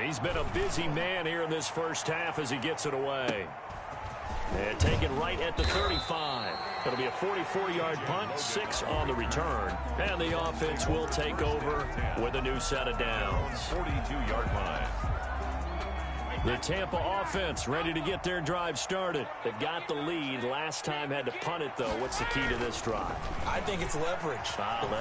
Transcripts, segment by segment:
He's been a busy man here in this first half as he gets it away. And taken right at the 35. It'll be a 44-yard punt, 6 on the return. And the offense will take over with a new set of downs. 42-yard line. The Tampa offense ready to get their drive started. They've got the lead. Last time had to punt it, though. What's the key to this drive? I think it's leverage.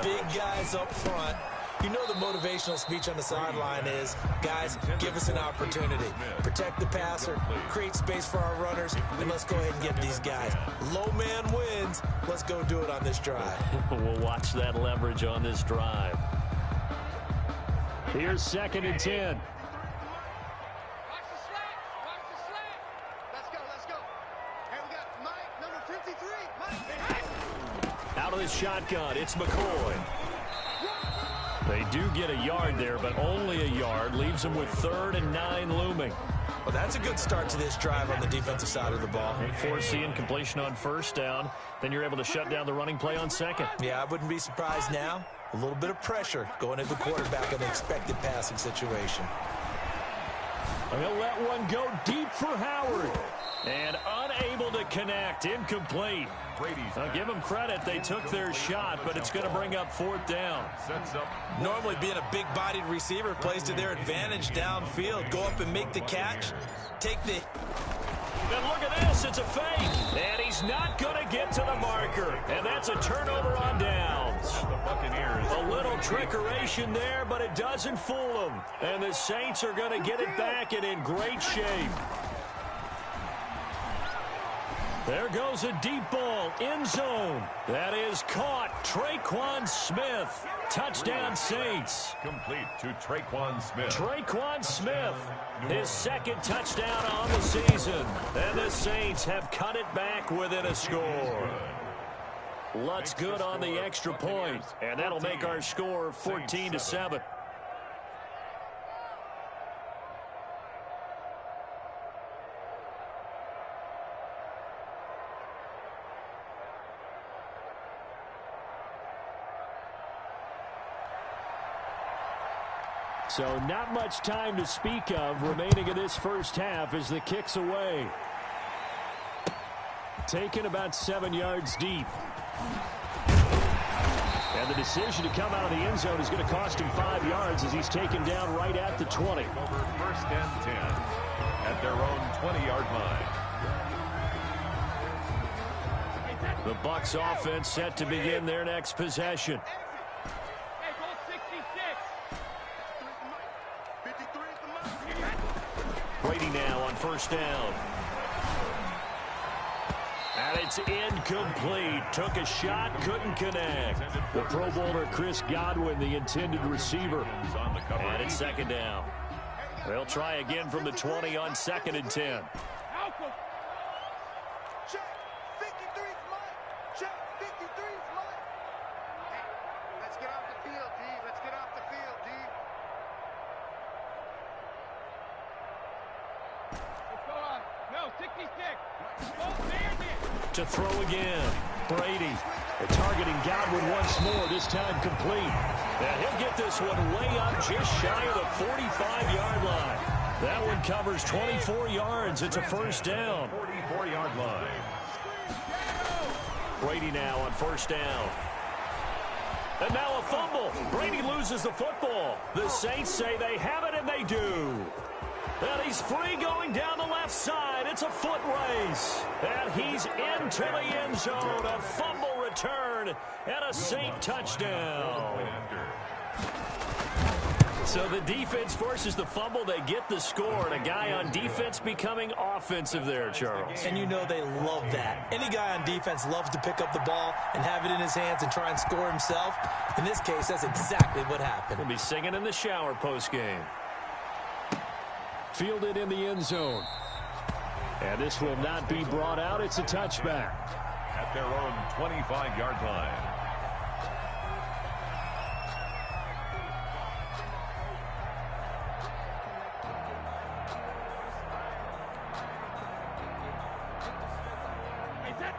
Big guys up front. You know the motivational speech on the sideline is, guys, give us an opportunity. Protect the passer, create space for our runners, and let's go ahead and get these guys. Low man wins. Let's go do it on this drive. We'll watch that leverage on this drive. Here's 2nd and 10. Out of the shotgun, it's McCoy. They do get a yard there, but only a yard. Leaves them with 3rd and 9 looming. Well, that's a good start to this drive on the defensive side of the ball. Forcing completion on 1st down. Then you're able to shut down the running play on 2nd. Yeah, I wouldn't be surprised now. A little bit of pressure going at the quarterback in an expected passing situation. And he'll let one go deep for Howard. And unable to connect. Incomplete. I'll give them credit. They took their shot, but it's going to bring up 4th down. Normally being a big-bodied receiver plays to their advantage downfield. Go up and make the catch. Take the... And look at this. It's a fake. And he's not going to get to the marker. And that's a turnover on downs. A little trickeration there, but it doesn't fool them. And the Saints are going to get it back and in great shape. There goes a deep ball, end zone. That is caught. Traquan Smith. Touchdown, Saints. Complete to Traquan Smith. Traquan Smith, his 2nd touchdown on the season. And the Saints have cut it back within a score. Lutz good on the extra point, and that'll make our score 14-7. So not much time to speak of remaining in this first half as the kick's away. Taken about 7 yards deep. And the decision to come out of the end zone is going to cost him 5 yards as he's taken down right at the 20. Over 1st and 10 at their own 20-yard line. The Bucs offense set to begin their next possession. Brady now on 1st down. And it's incomplete. Took a shot, couldn't connect. The Pro Bowler Chris Godwin, the intended receiver. And it's 2nd down. They'll try again from the 20 on 2nd and 10. To throw again. Brady targeting Godwin once more, this time complete. And he'll get this one way up just shy of the 45-yard line. That one covers 24 yards. It's a 1st down. 44-yard line. Brady now on 1st down. And now a fumble. Brady loses the football. The Saints say they have it, and they do. And he's free going down the left side. It's a foot race. And he's into the end zone. A fumble return and a Saint touchdown. So the defense forces the fumble. They get the score. And a guy on defense becoming offensive there, Charles. And you know they love that. Any guy on defense loves to pick up the ball and have it in his hands and try and score himself. In this case, that's exactly what happened. We'll be singing in the shower postgame. Fielded in the end zone. And this will not be brought out. It's a touchback. At their own 25-yard line.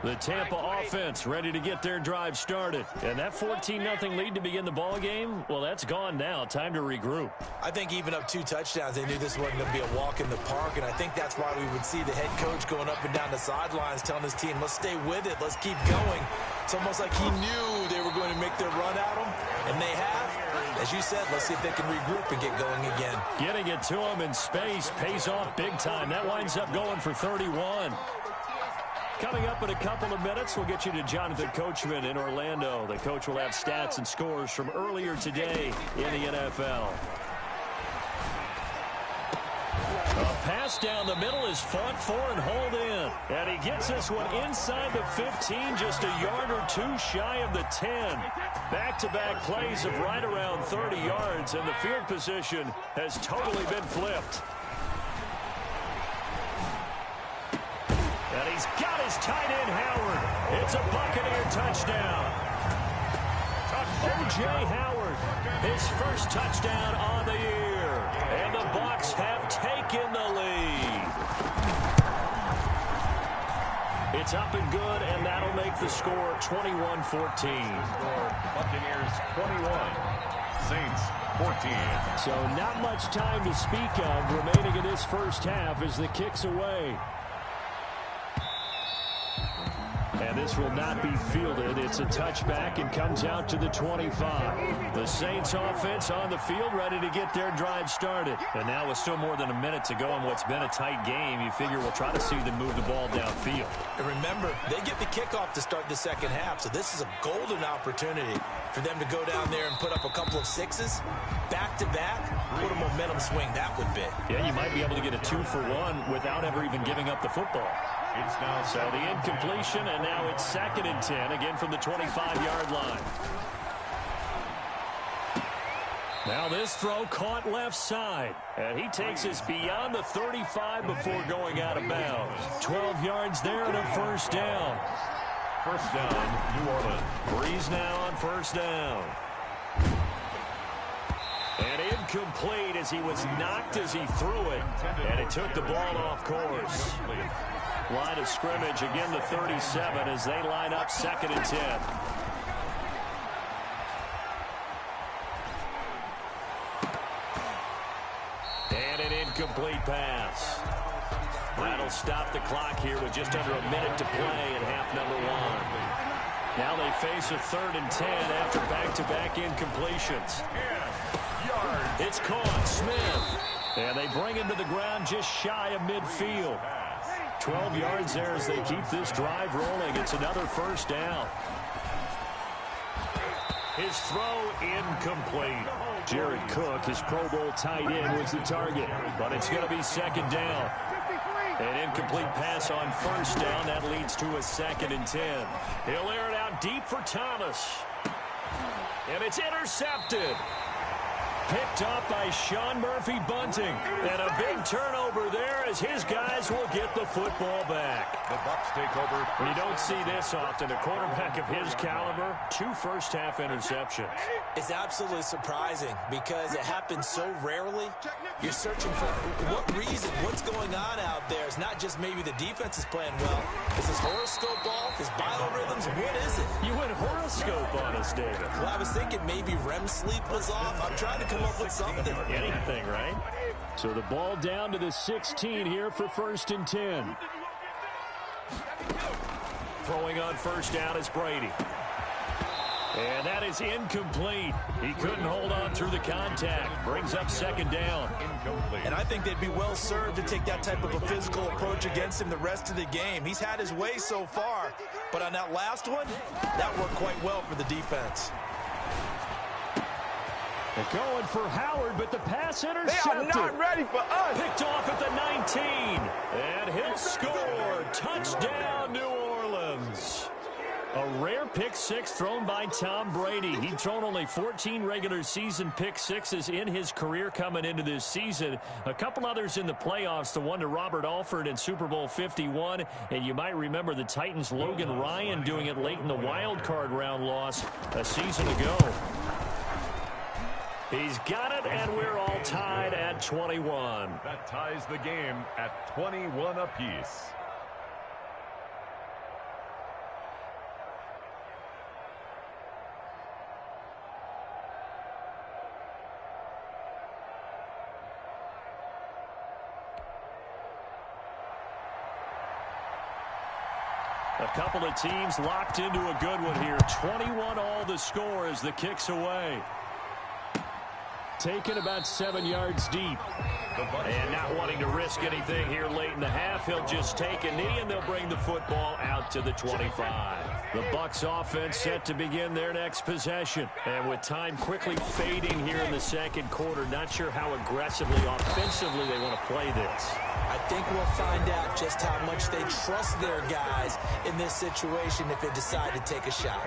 The Tampa offense ready to get their drive started. And that 14-0 lead to begin the ball game, well, that's gone now. Time to regroup. I think even up 2 touchdowns, they knew this wasn't going to be a walk in the park, and I think that's why we would see the head coach going up and down the sidelines telling his team, let's stay with it, let's keep going. It's almost like he knew they were going to make their run at him, and they have. As you said, let's see if they can regroup and get going again. Getting it to him in space pays off big time. That winds up going for 31. Coming up in a couple of minutes, we'll get you to Jonathan Coachman in Orlando. The coach will have stats and scores from earlier today in the NFL. A pass down the middle is fought for and hauled in. And he gets this one inside the 15, just a yard or 2 shy of the 10. Back-to-back plays of right around 30 yards, and the field position has totally been flipped. And he's got his tight end, Howard. It's a Buccaneer touchdown. O.J. Howard, his first touchdown on the year. And the Bucs have taken the lead. It's up and good, and that'll make the score 21-14. Buccaneers 21, Saints 14. So not much time to speak of remaining in this first half as the kick's away. And this will not be fielded. It's a touchback and comes out to the 25. The Saints offense on the field ready to get their drive started. And now with still more than a minute to go in what's been a tight game, you figure we'll try to see them move the ball downfield. And remember, they get the kickoff to start the second half, so this is a golden opportunity for them to go down there and put up a couple of sixes back-to-back. What a momentum swing that would be. Yeah, you might be able to get a 2-for-1 without ever even giving up the football. It's now so the incompletion, and now it's 2nd and 10, again from the 25-yard line. Now this throw caught left side, and he takes us beyond the 35 before going out of bounds. 12 yards there and a first down. First down, New Orleans. Breeze now on first down. And incomplete as he was knocked as he threw it, and it took the ball off course. Line of scrimmage, again the 37 as they line up 2nd and 10. And an incomplete pass. That'll stop the clock here with just under a minute to play in half number 1. Now they face a 3rd and 10 after back-to-back incompletions. It's caught, Smith. And they bring him to the ground just shy of midfield. 12 yards there as they keep this drive rolling. It's another first down. His throw incomplete. Jared Cook, his Pro Bowl tight end, was the target. But it's going to be 2nd down. An incomplete pass on first down. That leads to a 2nd and 10. He'll air it out deep for Thomas. And it's intercepted. Picked up by Sean Murphy-Bunting. And a big turnover there as his guys will get the football back. The Bucs take over. You don't see this often. A quarterback of his caliber, 2 first-half interceptions. It's absolutely surprising because it happens so rarely. You're searching for what reason, what's going on out there. It's not just maybe the defense is playing well. Is his horoscope off? His biorhythms? What is it? You went horoscope on us, David. Well, I was thinking maybe REM sleep was off. I'm trying to come up with something. Anything, right? So the ball down to the 16 here for 1st and 10. Throwing on first down is Brady. And that is incomplete. He couldn't hold on through the contact. Brings up 2nd down. Incomplete. And I think they'd be well served to take that type of a physical approach against him the rest of the game. He's had his way so far. But on that last one, that worked quite well for the defense. They're going for Howard, but the pass intercepted. They are not ready for us. Picked off at the 19. And he'll score. Touchdown, New Orleans. A rare pick six thrown by Tom Brady. He'd thrown only 14 regular season pick sixes in his career coming into this season. A couple others in the playoffs, the one to Robert Alford in Super Bowl 51. And you might remember the Titans' Logan Ryan doing it late in the wild card round loss a season ago. He's got it, and we're all tied at 21. That ties the game at 21 apiece. A couple of teams locked into a good one here. 21 all the score as the kick's away. Taken about 7 yards deep. And not wanting to risk anything here late in the half, he'll just take a knee and they'll bring the football out to the 25. The Bucs offense set to begin their next possession. And with time quickly fading here in the second quarter, not sure how aggressively, offensively they want to play this. I think we'll find out just how much they trust their guys in this situation if they decide to take a shot.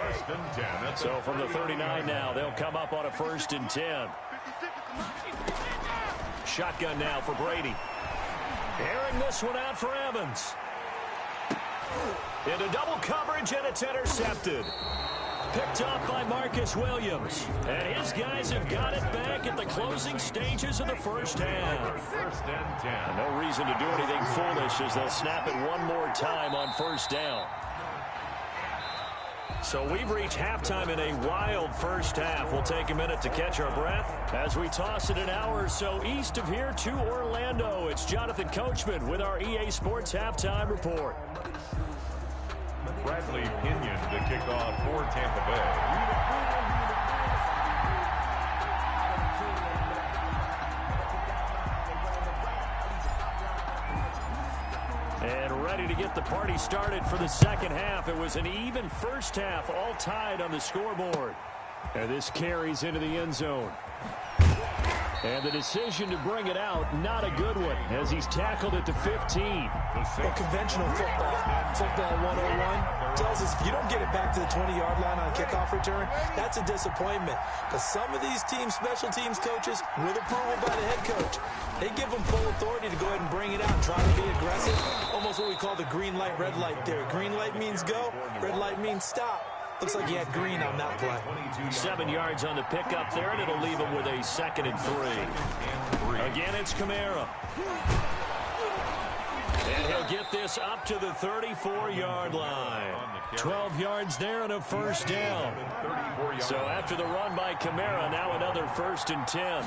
So from the 39 now, they'll come up on a 1st and 10. Shotgun now for Brady. Airing this one out for Evans. Into double coverage, and it's intercepted. Picked up by Marcus Williams. And his guys have got it back at the closing stages of the first half. 1st and 10. No reason to do anything foolish as they'll snap it one more time on 1st down. So we've reached halftime in a wild first half. We'll take a minute to catch our breath as we toss it an hour or so east of here to Orlando. It's Jonathan Coachman with our EA Sports Halftime Report. Bradley Pinion to kick off for Tampa Bay. And ready to get the party started for the second half. It was an even first half, all tied on the scoreboard. And this carries into the end zone. And the decision to bring it out, not a good one, as he's tackled at the 15. Well, conventional football 101, tells us if you don't get it back to the 20-yard line on a kickoff return, that's a disappointment. But some of these teams, special teams coaches, with approval by the head coach, they give them full authority to go ahead and bring it out and try to be aggressive. Almost what we call the green light, red light theory. Green light means go, red light means stop. Looks like he had green on that play. 7 yards on the pickup there, and it'll leave him with a 2nd and 3. Again, it's Kamara. And he'll get this up to the 34-yard line. 12 yards there and a 1st down. So after the run by Kamara, now another 1st and 10.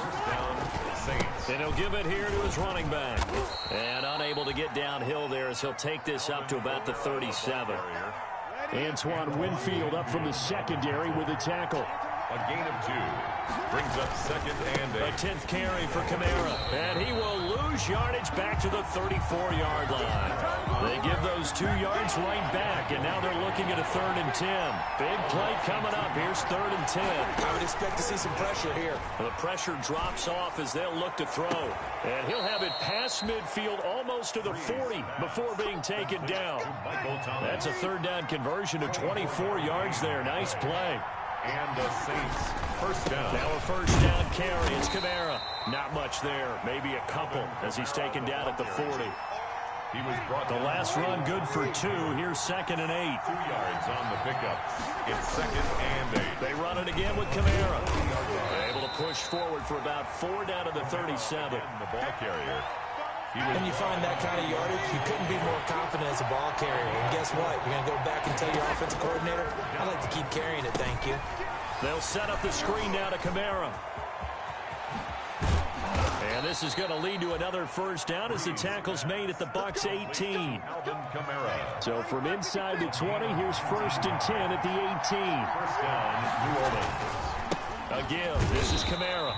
And he'll give it here to his running back. And unable to get downhill there as he'll take this up to about the 37. Antoine Winfield up from the secondary with a tackle. A gain of 2. Brings up 2nd and 8. A 10th carry for Kamara. And he will lose yardage back to the 34-yard line. They give those 2 yards right back, and now they're looking at a 3rd and 10. Big play coming up. Here's 3rd and 10. I would expect to see some pressure here. The pressure drops off as they'll look to throw. And he'll have it past midfield almost to the 40 before being taken down. That's a 3rd down conversion of 24 yards there. Nice play. And the Saints 1st down. Now a 1st down carry. It's Kamara. Not much there. Maybe a couple as he's taken down at the 40. He was brought the last run good for 2. Here's 2nd and 8. 2 yards on the pickup. It's 2nd and 8. They run it again with Kamara. Able to push forward for about 4 down to the 37. The ball carrier. When you find that kind of yardage, you couldn't be more confident as a ball carrier. And guess what? You're going to go back and tell your offensive coordinator, I'd like to keep carrying it, thank you. They'll set up the screen now to Kamara. And this is going to lead to another 1st down as the tackle's made at the Bucs 18. So from inside the 20, here's 1st and 10 at the 18. 1st down, New Orleans. Again, this is Kamara.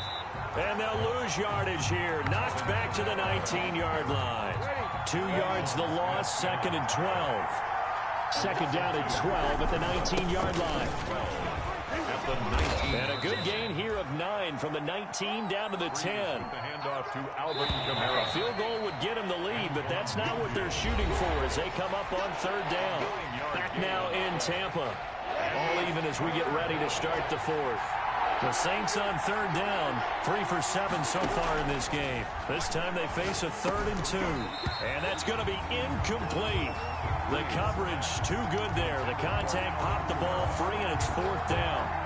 And they'll lose yardage here. Knocked back to the 19-yard line. 2 yards the loss, 2nd and 12. 2nd down and 12 at the 19-yard line. At the 19. And a good gain here of 9 from the 19 down to the 10. The handoff to Alvin Kamara. A field goal would get him the lead, but that's not what they're shooting for as they come up on 3rd down. Back now in Tampa. All even as we get ready to start the 4th. The Saints on 3rd down, 3 for 7 so far in this game. This time they face a 3rd and 2. And that's going to be incomplete. The coverage too good there. The contact popped the ball free, and it's 4th down.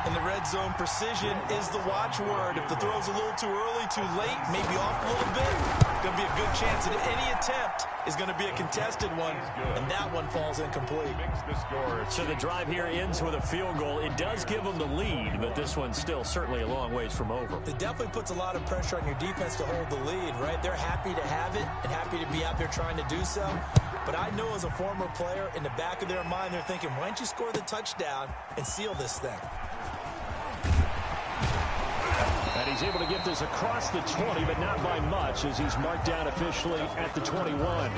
In the red zone, precision is the watchword. If the throw's a little too early, too late, maybe off a little bit, going to be a good chance that any attempt is going to be a contested one, and that one falls incomplete. So the drive here ends with a field goal. It does give them the lead, but this one's still certainly a long ways from over. It definitely puts a lot of pressure on your defense to hold the lead, right? They're happy to have it and happy to be out there trying to do so. But I know as a former player, in the back of their mind, they're thinking, why don't you score the touchdown and seal this thing? And he's able to get this across the 20, but not by much, as he's marked down officially at the 21.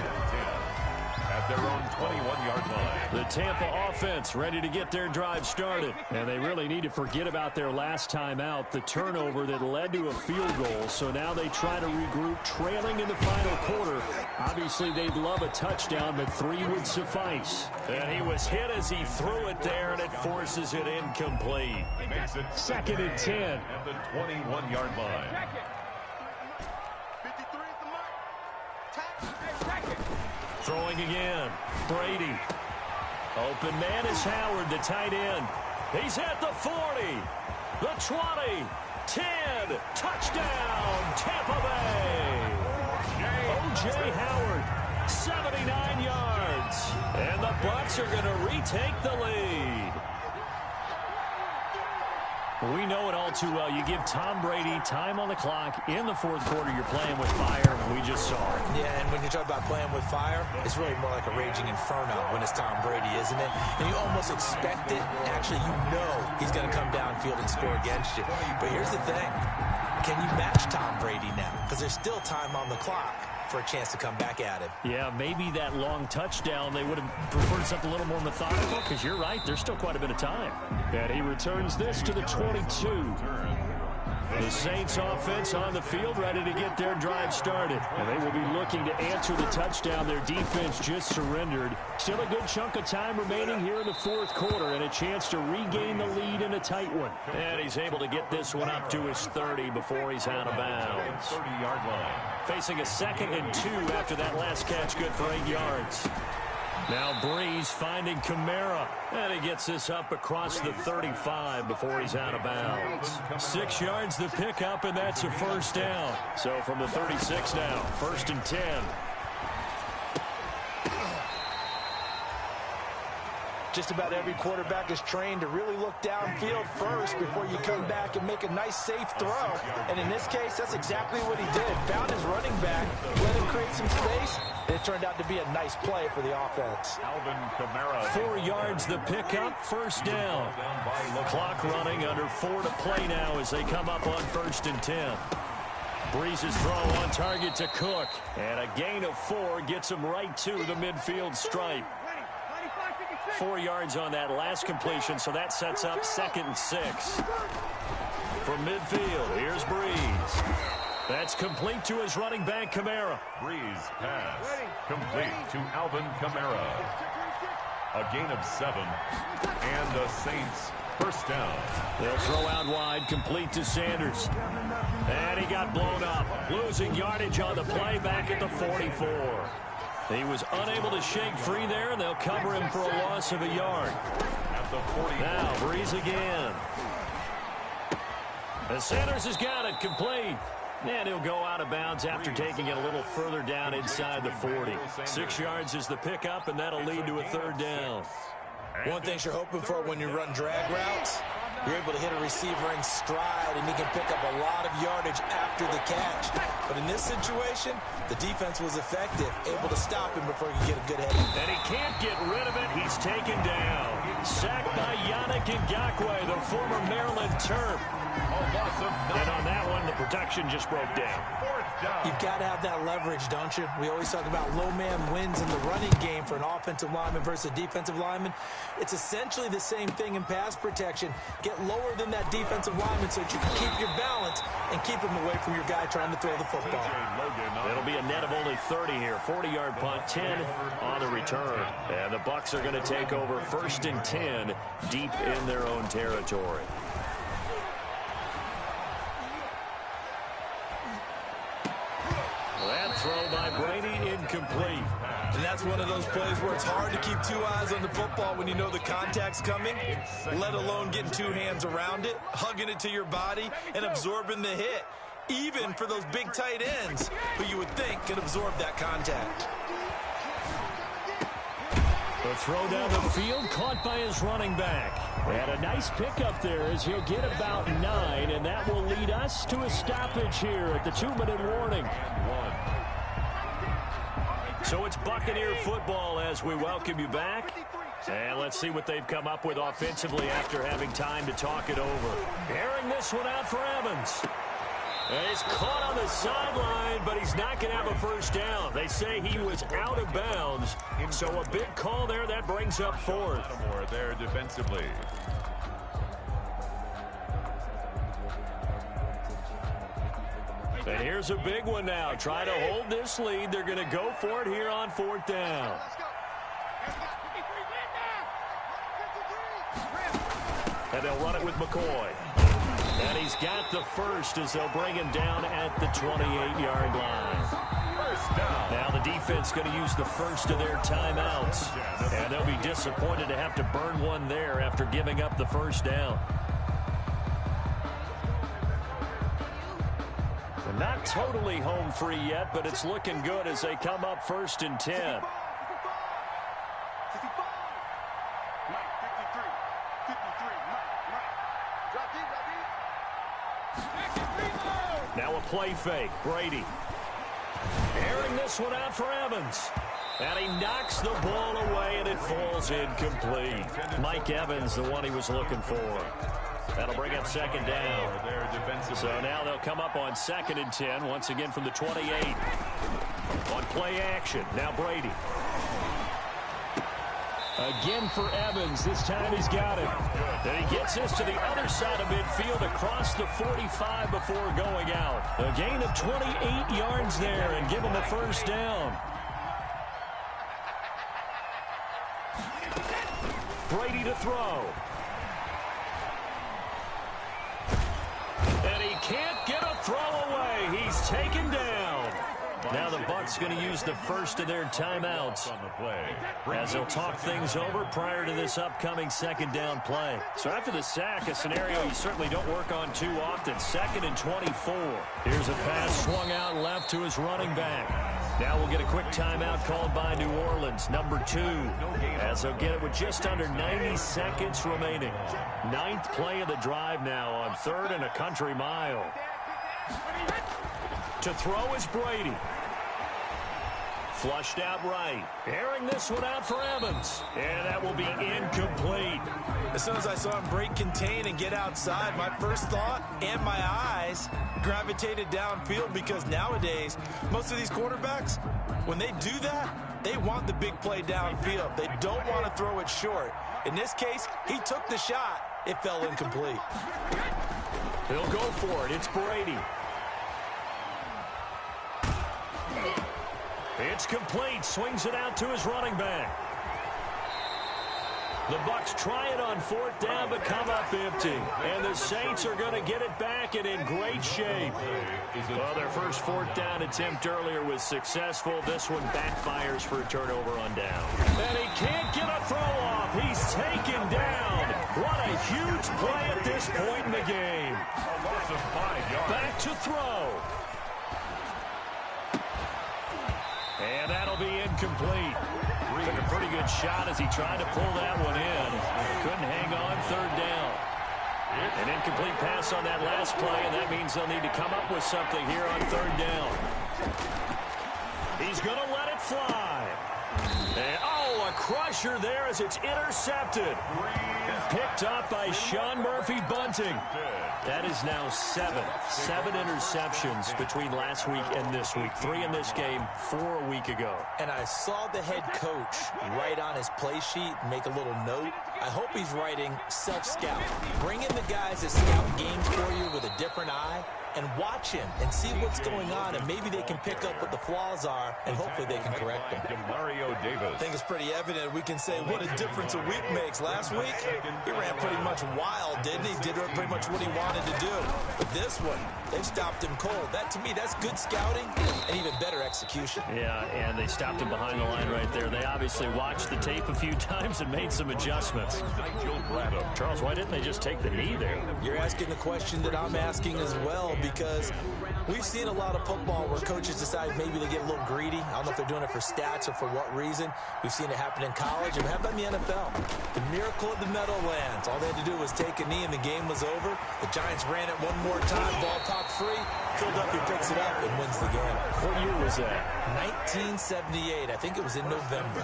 At their own 21-yard line. The Tampa offense ready to get their drive started. And they really need to forget about their last time out, the turnover that led to a field goal. So now they try to regroup, trailing in the final quarter. Obviously, they'd love a touchdown, but 3 would suffice. And he was hit as he threw it there, and it forces it incomplete. Makes it 2nd and 10. At the 21-yard line. Throwing again. Brady. Open man is Howard, the tight end. He's at the 40. The 20. 10. Touchdown, Tampa Bay. O.J. Howard, 79 yards. And the Bucs are going to retake the lead. We know it all too well. You give Tom Brady time on the clock in the 4th quarter, you're playing with fire. We just saw it. Yeah, and when you talk about playing with fire, it's really more like a raging inferno when it's Tom Brady, isn't it? And you almost expect it. Actually, you know he's going to come downfield and score against you. But here's the thing. Can you match Tom Brady now? Because there's still time on the clock for a chance to come back at him. Yeah, maybe that long touchdown, they would have preferred something a little more methodical, because you're right, there's still quite a bit of time. And he returns this to the 22. The Saints offense on the field, ready to get their drive started. And they will be looking to answer the touchdown their defense just surrendered. Still a good chunk of time remaining here in the 4th quarter, and a chance to regain the lead in a tight one. And he's able to get this one up to his 30 before he's out of bounds. 30-yard line. Facing a 2nd and 2 after that last catch, good for 8 yards. Now Breeze finding Kamara, and he gets this up across the 35 before he's out of bounds. 6 yards the pickup, and that's a first down. So from the 36 now, 1st and 10. Just about every quarterback is trained to really look downfield first before you come back and make a nice, safe throw. And in this case, that's exactly what he did. Found his running back, let him create some space, and it turned out to be a nice play for the offense. Alvin Kamara. 4 yards the pickup, first down. Clock running, under 4 to play now as they come up on 1st and 10. Breeze's throw on target to Cook. And a gain of 4 gets him right to the midfield stripe. 4 yards on that last completion, so that sets up 2nd and 6. From midfield, here's Breeze. That's complete to his running back, Kamara. Breeze pass complete to Alvin Kamara. A gain of 7, and the Saints first down. They'll throw out wide, complete to Sanders. And he got blown up, losing yardage on the play back at the 44. He was unable to shake free there, and they'll cover him for a loss of a yard. At the 40. Now, Breeze again. And Sanders has got it complete. And he'll go out of bounds after taking it a little further down inside the 40. 6 yards is the pickup, and that'll lead to a 3rd down. One thing you're hoping for when you run drag routes, you're able to hit a receiver in stride, and he can pick up a lot of yardage after the catch. But in this situation, the defense was effective, able to stop him before he could get a good head. And he can't get rid of it. He's taken down. Sacked by Yannick Ngakoue, the former Maryland Terp. And on that one, the protection just broke down. You've got to have that leverage, don't you? We always talk about low man wins in the running game for an offensive lineman versus a defensive lineman. It's essentially the same thing in pass protection. Get lower than that defensive lineman so that you can keep your balance and keep him away from your guy trying to throw the football. It'll be a net of only 30 here. 40-yard punt, 10 on the return. And the Bucs are going to take over 1st and 10 deep in their own territory. That throw by Brady incomplete. And that's one of those plays where it's hard to keep 2 eyes on the football when you know the contact's coming, let alone getting 2 hands around it, hugging it to your body, and absorbing the hit. Even for those big tight ends who you would think could absorb that contact. The throw down the field, caught by his running back. And a nice pickup there as he'll get about 9, and that will lead us to a stoppage here at the 2-minute warning. So it's Buccaneer football as we welcome you back. And let's see what they've come up with offensively after having time to talk it over. Airing this one out for Evans. And he's caught on the sideline, but he's not going to have a first down. They say he was out of bounds. So a big call there. That brings up fourth. More there defensively. And here's a big one now. Try to hold this lead. They're going to go for it here on fourth down. And they'll run it with McCoy. And he's got the first as they'll bring him down at the 28-yard line. First down. Now the defense going to use the first of their timeouts. And they'll be disappointed to have to burn one there after giving up the first down. They're not totally home free yet, but it's looking good as they come up 1st and 10. Now a play fake. Brady. Airing this one out for Evans. And he knocks the ball away, and it falls incomplete. Mike Evans, the one he was looking for. That'll bring up 2nd down. So now they'll come up on 2nd and 10, once again from the 28. On play action, now Brady. Again for Evans. This time he's got it. And he gets this to the other side of midfield across the 45 before going out. A gain of 28 yards there and give him a first down. Brady to throw. And he can't get a throw away. He's taken down. Now the Bucs going to use the first of their timeouts as they'll talk things over prior to this upcoming 2nd down play. So after the sack, a scenario you certainly don't work on too often. 2nd and 24. Here's a pass swung out left to his running back. Now we'll get a quick timeout called by New Orleans, number 2, as they'll get it with just under 90 seconds remaining. 9th play of the drive now on 3rd and a country mile. To throw is Brady. Flushed out right. Airing this one out for Evans. And that will be incomplete. As soon as I saw him break contain and get outside, my first thought and my eyes gravitated downfield, because nowadays, most of these quarterbacks, when they do that, they want the big play downfield. They don't want to throw it short. In this case, he took the shot. It fell incomplete. He'll go for it. It's Brady. It's complete. Swings it out to his running back. The Bucs try it on 4th down, but come up empty. And the Saints are going to get it back and in great shape. Well, their first 4th down attempt earlier was successful. This one backfires for a turnover on down. And he can't get a throw off. He's taken down. What a huge play at this point in the game. Back to throw. And that'll be incomplete. Took a pretty good shot as he tried to pull that one in. Couldn't hang on. 3rd down. An incomplete pass on that last play, and that means they'll need to come up with something here on 3rd down. He's going to let it fly. And, oh, a crusher there as it's intercepted. Picked up by Sean Murphy-Bunting. That is now 7 interceptions between last week and this week. 3 in this game, 4 a week ago. And I saw the head coach write on his play sheet and make a little note. I hope he's writing self-scout. Bring in the guys that scout games for you with a different eye and watch him and see what's going on, and maybe they can pick up what the flaws are, and hopefully they can correct them. Mario Davis. I think it's pretty evident. We can say what a difference a week makes. Last week, he ran pretty much wild, didn't he? Did pretty much what he wanted to do. But this one, they've stopped him cold. That, to me, that's good scouting and even better execution. Yeah, and they stopped him behind the line right there. They obviously watched the tape a few times and made some adjustments. Charles, why didn't they just take the knee there? You're asking the question that I'm asking as well, because we've seen a lot of football where coaches decide maybe they get a little greedy. I don't know if they're doing it for stats or for what reason. We've seen to happen in college. And how about in the NFL? The miracle of the Meadowlands. All they had to do was take a knee and the game was over. The Giants ran it one more time. Ball popped free. Philadelphia picks it up and wins the game. What year was that? 1978. I think it was in November.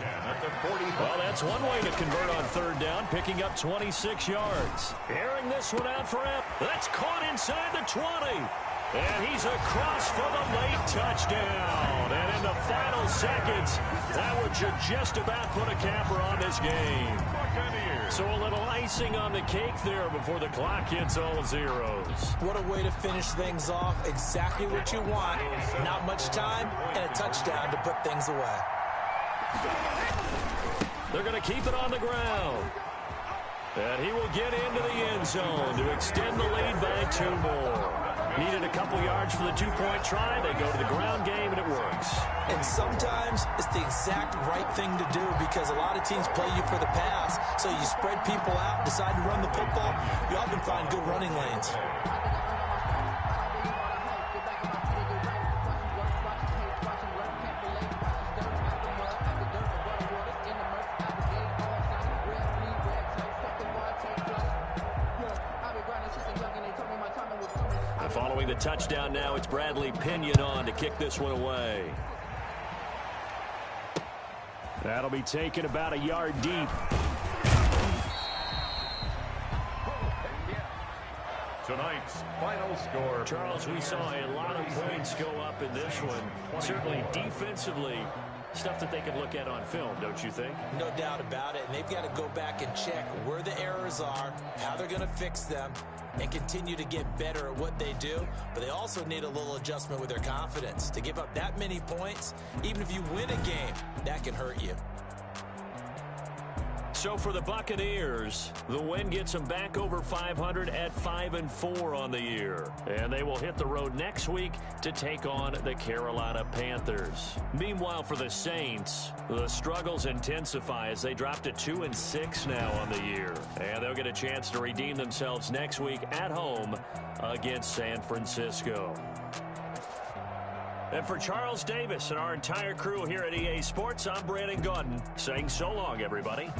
Well, that's one way to convert on third down, picking up 26 yards. Airing this one out for him. That's caught inside the 20. And he's across for the late touchdown. And in the final seconds, that would just about put a capper on this game. So a little icing on the cake there before the clock hits all zeros. What a way to finish things off. Exactly what you want. Not much time and a touchdown to put things away. They're going to keep it on the ground. And he will get into the end zone to extend the lead by 2 more. Needed a couple yards for the 2-point try. They go to the ground game, and it works. And sometimes it's the exact right thing to do because a lot of teams play you for the pass. So you spread people out, decide to run the football. You often find good running lanes. Following the touchdown now, it's Bradley Pinion on to kick this one away. That'll be taken about a yard deep. Tonight's final score. Charles, we saw a lot of points go up in this one. Certainly defensively, stuff that they can look at on film, don't you think? No doubt about it. And they've got to go back and check where the errors are, how they're going to fix them, and continue to get better at what they do. But they also need a little adjustment with their confidence. To give up that many points, even if you win a game, that can hurt you. So for the Buccaneers, the win gets them back over 500 at 5-4 on the year. And they will hit the road next week to take on the Carolina Panthers. Meanwhile, for the Saints, the struggles intensify as they drop to 2-6 now on the year. And they'll get a chance to redeem themselves next week at home against San Francisco. And for Charles Davis and our entire crew here at EA Sports, I'm Brandon Gaudin saying so long, everybody.